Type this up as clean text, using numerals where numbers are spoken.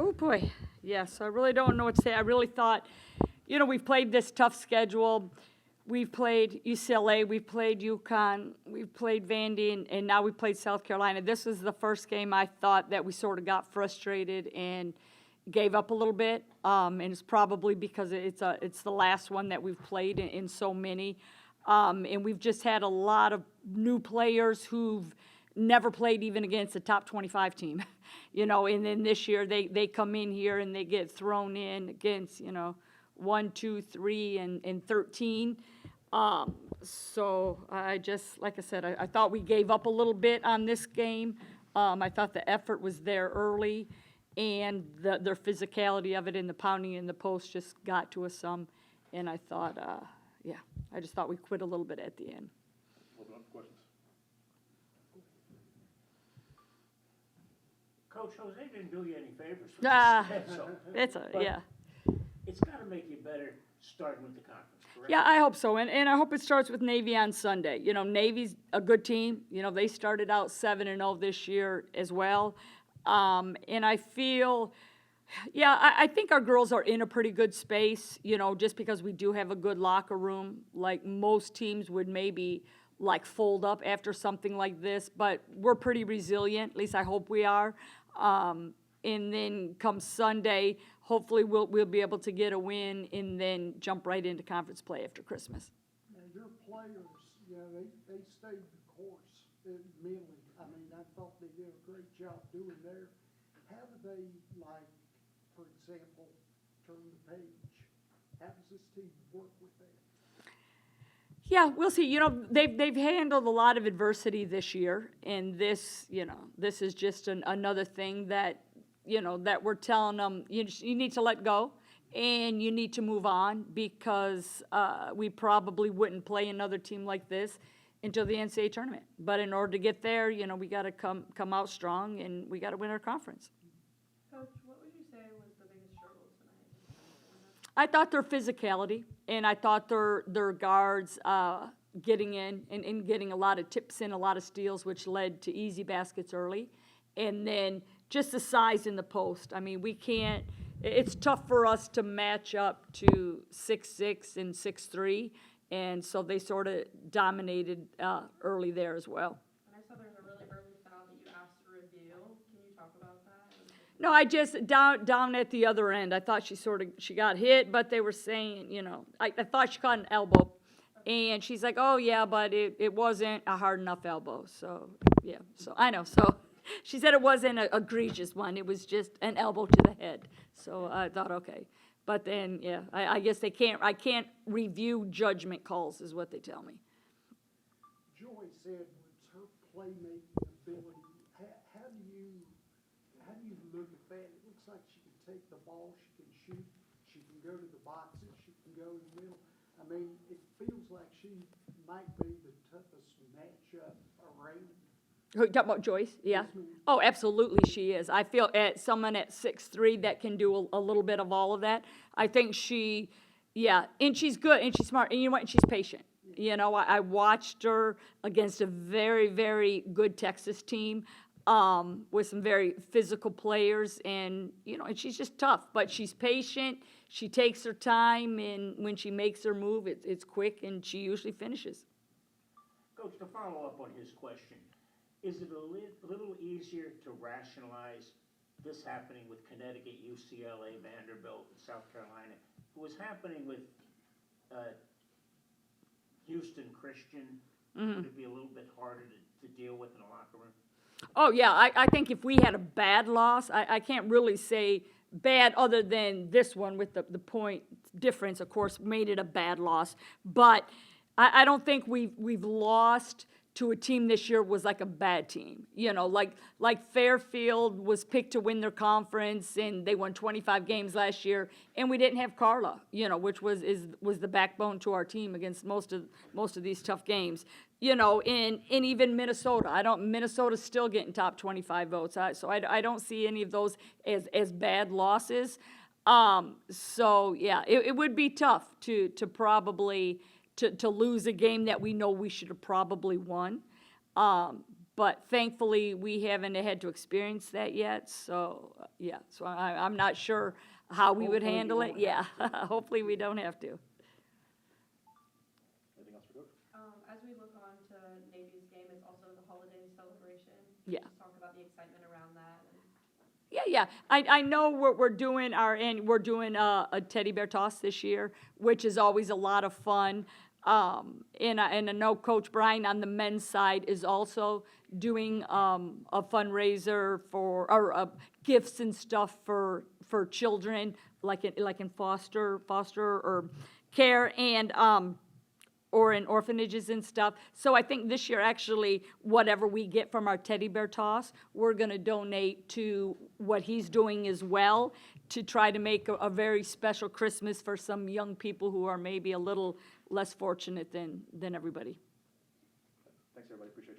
Oh, boy. Yes, I really don't know what to say. I really thought, we've played this tough schedule. We've played UCLA, we've played UConn, we've played Vandy, and now we played South Carolina. This was the first game I thought that we sort of got frustrated and gave up a little bit. And it's probably because it's the last one that we've played in so many. And we've just had a lot of new players who've never played even against a top 25 team, and then this year they come in here and they get thrown in against, 1, 2, 3, and 13. So I just, like I said, I thought we gave up a little bit on this game. I thought the effort was there early, and their physicality of it and the pounding in the post just got to us some. And I thought, I just thought we quit a little bit at the end. Open up questions. Coach, Jose didn't do you any favors with this schedule. Yeah. It's got to make you better starting with the conference, correct? Yeah, I hope so, and I hope it starts with Navy on Sunday. Navy's a good team. They started out 7-0 this year as well, and I feel, I think our girls are in a pretty good space. Just because we do have a good locker room, like most teams would maybe like fold up after something like this, but we're pretty resilient. At least I hope we are. And then come Sunday, hopefully we'll be able to get a win and then jump right into conference play after Christmas. Now, your players, they stayed the course mentally. I mean, I thought they did a great job doing there. How do they, like, for example, turn the page? How does this team work with that? Yeah, we'll see. They've handled a lot of adversity this year, and this is just another thing that, that we're telling them, you need to let go, and you need to move on, because we probably wouldn't play another team like this until the NCAA tournament. But in order to get there, we got to come out strong, and we got to win our conference. Coach, what would you say was the biggest struggle tonight? I thought their physicality, and I thought their guards getting in and getting a lot of tips in, a lot of steals, which led to easy baskets early. And then just the size in the post. I mean, it's tough for us to match up to 6'6" and 6'3", and so they sort of dominated early there as well. And I saw there was a really early foul that you asked to review. Can you talk about that? No, I just, down at the other end, I thought she got hit, but they were saying, I thought she caught an elbow. And she's like, oh, yeah, but it wasn't a hard enough elbow. So, yeah, so I know. So she said it wasn't an egregious one. It was just an elbow to the head. So I thought, okay. But then, yeah, I guess I can't review judgment calls is what they tell me. Joyce Edwards, her playmaking ability, how do you look at that? It looks like she can take the ball, she can shoot, she can go to the boxes, she can go in the middle. I mean, it feels like she might be the toughest matchup around. Who, talking about Joyce? Yeah. Oh, absolutely she is. I feel at someone at 6'3" that can do a little bit of all of that. I think and she's good, and she's smart, and you know what, and she's patient. I watched her against a very, very good Texas team with some very physical players, and, and she's just tough, but she's patient. She takes her time, and when she makes her move, it's quick, and she usually finishes. Coach, to follow up on his question, is it a little easier to rationalize this happening with Connecticut, UCLA, Vanderbilt, and South Carolina? It was happening with Houston Christian. Mm-hmm. Would it be a little bit harder to deal with in a locker room? Oh, yeah, I think if we had a bad loss, I can't really say bad other than this one with the point difference, of course, made it a bad loss. But I don't think we've lost to a team this year was like a bad team. Like Fairfield was picked to win their conference, and they won 25 games last year, and we didn't have Carla, which was the backbone to our team against most of these tough games. And even Minnesota. Minnesota's still getting top 25 votes. So I don't see any of those as bad losses. So yeah, it would be tough to probably to lose a game that we know we should have probably won. but thankfully, we haven't had to experience that yet, so, yeah. So I'm not sure how we would Hopefully you handle it, won't yeah. Hopefully, we don't have to. Anything else for Coach? As we look on to Navy's game, it's also the holiday celebration. Yeah. Just talk about the excitement around that. And Yeah. I know we're doing we're doing a teddy bear toss this year, which is always a lot of fun. And I know Coach Brian on the men's side is also doing a fundraiser or gifts and stuff for children, like in foster or care and or in orphanages and stuff. So I think this year, actually, whatever we get from our teddy bear toss, we're gonna donate to what he's doing as well, to try to make a very special Christmas for some young people who are maybe a little less fortunate than everybody. Thanks, everybody, appreciate you.